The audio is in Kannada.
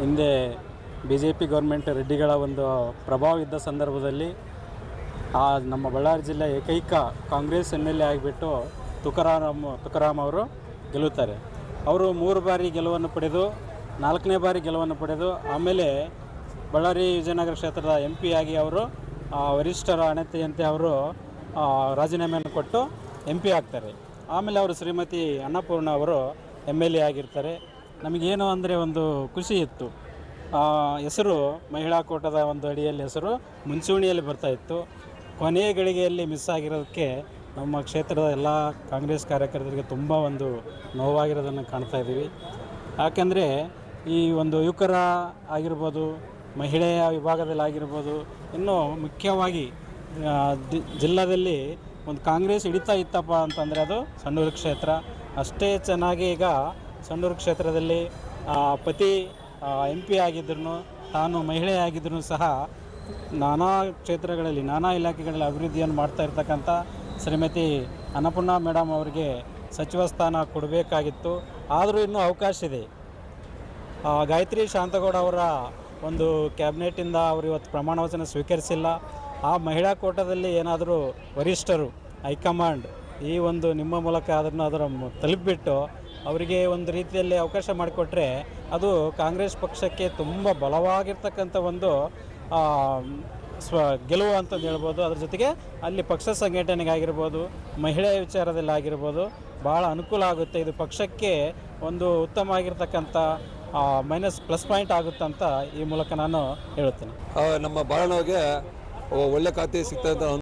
ಹಿಂದೆ ಬಿ ಜೆ ಪಿ ಗೌರ್ಮೆಂಟ್ ರೆಡ್ಡಿಗಳ ಒಂದು ಪ್ರಭಾವ ಇದ್ದ ಸಂದರ್ಭದಲ್ಲಿ ನಮ್ಮ ಬಳ್ಳಾರಿ ಜಿಲ್ಲೆ ಏಕೈಕ ಕಾಂಗ್ರೆಸ್ ಎಮ್ ಎಲ್ ಎ ಆಗಿಬಿಟ್ಟು ತುಕಾರಾಮ್ ಅವರು ಗೆಲ್ಲುತ್ತಾರೆ. ಅವರು 3 ಬಾರಿ ಗೆಲುವನ್ನು ಪಡೆದು 4ನೇ ಬಾರಿ ಗೆಲುವನ್ನು ಪಡೆದು ಆಮೇಲೆ ಬಳ್ಳಾರಿ ವಿಜಯನಗರ ಕ್ಷೇತ್ರದ ಎಂ ಪಿ ಆಗಿ ಅವರು ವರಿಷ್ಠರ ಅಣತಿಯಂತೆ ಅವರು ರಾಜೀನಾಮೆಯನ್ನು ಕೊಟ್ಟು ಎಂ ಪಿ ಆಗ್ತಾರೆ. ಆಮೇಲೆ ಅವರು ಶ್ರೀಮತಿ ಅನ್ನಪೂರ್ಣ ಅವರು ಎಮ್ ಎಲ್ ಎ ಆಗಿರ್ತಾರೆ. ನಮಗೇನು ಅಂದರೆ ಒಂದು ಖುಷಿ ಇತ್ತು. ಹೆಸರು ಮಹಿಳಾ ಕೋಟದ ಒಂದು ಅಡಿಯಲ್ಲಿ ಹೆಸರು ಮುಂಚೂಣಿಯಲ್ಲಿ ಬರ್ತಾಯಿತ್ತು. ಕೊನೆಯ ಗಳಿಗೆಯಲ್ಲಿ ಮಿಸ್ ಆಗಿರೋದಕ್ಕೆ ನಮ್ಮ ಕ್ಷೇತ್ರದ ಎಲ್ಲ ಕಾಂಗ್ರೆಸ್ ಕಾರ್ಯಕರ್ತರಿಗೆ ತುಂಬ ಒಂದು ನೋವಾಗಿರೋದನ್ನು ಕಾಣ್ತಾ ಇದ್ದೀವಿ. ಯಾಕೆಂದರೆ ಈ ಒಂದು ಯುವಕರ ಆಗಿರ್ಬೋದು, ಮಹಿಳೆಯ ವಿಭಾಗದಲ್ಲಿ ಆಗಿರ್ಬೋದು, ಇನ್ನೂ ಮುಖ್ಯವಾಗಿ ಜಿಲ್ಲಾದಲ್ಲಿ ಒಂದು ಕಾಂಗ್ರೆಸ್ ಹಿಡಿತಾ ಇತ್ತಪ್ಪ ಅಂತಂದರೆ ಅದು ಸಂಡೂರು ಕ್ಷೇತ್ರ. ಅಷ್ಟೇ ಚೆನ್ನಾಗಿ ಈಗ ಸಂಡೂರು ಕ್ಷೇತ್ರದಲ್ಲಿ ಪತಿ ಎಂ ಪಿ ಆಗಿದ್ದರೂ, ತಾನು ಮಹಿಳೆ ಆಗಿದ್ದರೂ ಸಹ ನಾನಾ ಕ್ಷೇತ್ರಗಳಲ್ಲಿ ನಾನಾ ಇಲಾಖೆಗಳಲ್ಲಿ ಅಭಿವೃದ್ಧಿಯನ್ನು ಮಾಡ್ತಾ ಇರ್ತಕ್ಕಂಥ ಶ್ರೀಮತಿ ಅನ್ನಪೂರ್ಣ ಮೇಡಮ್ ಅವರಿಗೆ ಸಚಿವ ಸ್ಥಾನ ಕೊಡಬೇಕಾಗಿತ್ತು. ಆದರೂ ಇನ್ನೂ ಅವಕಾಶ ಇದೆ. ಗಾಯತ್ರಿ ಶಾಂತಗೌಡ ಅವರ ಒಂದು ಕ್ಯಾಬಿನೆಟ್ಟಿಂದ ಅವರು ಇವತ್ತು ಪ್ರಮಾಣ ವಚನ ಸ್ವೀಕರಿಸಿಲ್ಲ. ಆ ಮಹಿಳಾ ಕೋಟಾದಲ್ಲಿ ಏನಾದರೂ ವರಿಷ್ಠರು ಹೈಕಮಾಂಡ್ ಈ ಒಂದು ನಿಮ್ಮ ಮೂಲಕ ಅದರ ತಲುಪಿಬಿಟ್ಟು ಅವರಿಗೆ ಒಂದು ರೀತಿಯಲ್ಲಿ ಅವಕಾಶ ಮಾಡಿಕೊಟ್ರೆ ಅದು ಕಾಂಗ್ರೆಸ್ ಪಕ್ಷಕ್ಕೆ ತುಂಬ ಬಲವಾಗಿರ್ತಕ್ಕಂಥ ಒಂದು ಗೆಲುವು ಅಂತಂದು ಹೇಳ್ಬೋದು. ಅದ್ರ ಜೊತೆಗೆ ಅಲ್ಲಿ ಪಕ್ಷ ಸಂಘಟನೆಗಾಗಿರ್ಬೋದು, ಮಹಿಳೆಯ ವಿಚಾರದಲ್ಲಿ ಆಗಿರ್ಬೋದು ಭಾಳ ಅನುಕೂಲ ಆಗುತ್ತೆ. ಇದು ಪಕ್ಷಕ್ಕೆ ಒಂದು ಉತ್ತಮ ಆಗಿರ್ತಕ್ಕಂಥ ಪ್ಲಸ್ ಪಾಯಿಂಟ್ ಆಗುತ್ತಂತ ಈ ಮೂಲಕ ನಾನು ಹೇಳುತ್ತೇನೆ. ನಮ್ಮ ಬಾಳಣ್ಣವ್ರಿಗೆ ಒಳ್ಳೆ ಖಾತೆ ಸಿಗ್ತಾ